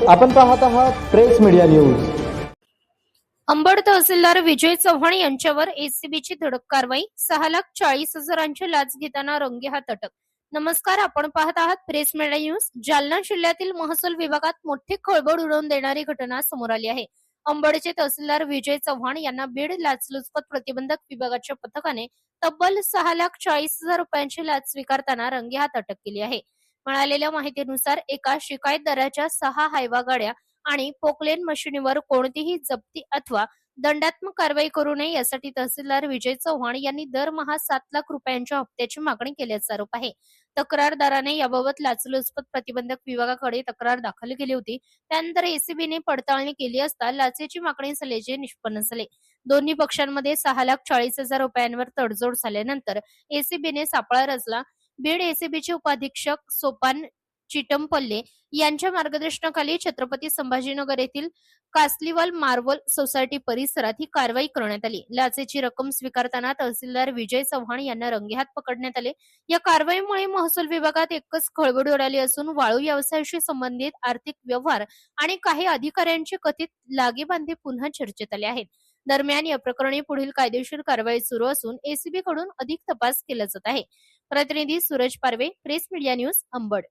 आपण पाहत आहात प्रेस मीडिया न्यूज। अंबड तहसीलदार विजय चव्हाण यांच्यावर एसीबीची धडक कारवाई। 6,40,000ची लाच घेताना रंगेहात अटक। नमस्कार, आपण पाहत आहात प्रेस मीडिया न्यूज। जालना जिल्ह्यातील महसूल विभागात मोठी खळबळ उडवून देणारी घटना समोर आली आहे। अंबडचे तहसीलदार विजय चव्हाण यांना बीड लाचलुचपत प्रतिबंधक विभागाच्या पथकाने तब्बल 6,40,000 रुपयांची लाच स्वीकारताना रंगेहात अटक केली आहे। मिळालेल्या माहितीनुसार एका शिकायतदाराच्या 6 हायवा गाड्या आणि पोकलेन मशिनीवर कोणतीही जप्ती अथवा दंडात्मक कारवाई करू नये यासाठी तहसीलदार विजय चव्हाण यांनी दरमहा 7 लाख रुपयांच्या हप्त्याची मागणी केल्याचा आरोप आहे। तक्रारदाराने याबाबत लाचलुचपत प्रतिबंधक विभागाकडे तक्रार दाखल केली होती। त्यानंतर एसीबीने पडताळणी केली असता लाचेची मागणी झाल्याचे निष्पन्न झाले। दोन्ही पक्षांमध्ये 6,40,000 रुपयांवर तडजोड झाल्यानंतर एसीबीने सापळा रचला। बीड एसीबीचे उपाधीक्षक सोपान चिटमपल्ले यांच्या मार्गदर्शनाखाली छत्रपती संभाजीनगर येथील कासलीवाल मार्वल सोसायटी परिसरात ही कारवाई करण्यात आली। लाचेची रक्कम स्वीकारताना तहसीलदार विजय चव्हाण यांना रंगेहात पकडण्यात आले। या कारवाईमुळे महसूल विभागात एकच खळबळ उडाली असून वाळू व्यवसायाशी संबंधित आर्थिक व्यवहार आणि काही अधिकाऱ्यांचे कथित लागेबांधे पुन्हा चर्चेत आले आहेत। दरम्यान या प्रकरणी पुढील कायदेशीर कारवाई सुरू असून एसीबी कडून अधिक तपास केला जात आहे। प्रतिनिधी सूरज पारवे, प्रेस मीडिया न्यूज, अंबड।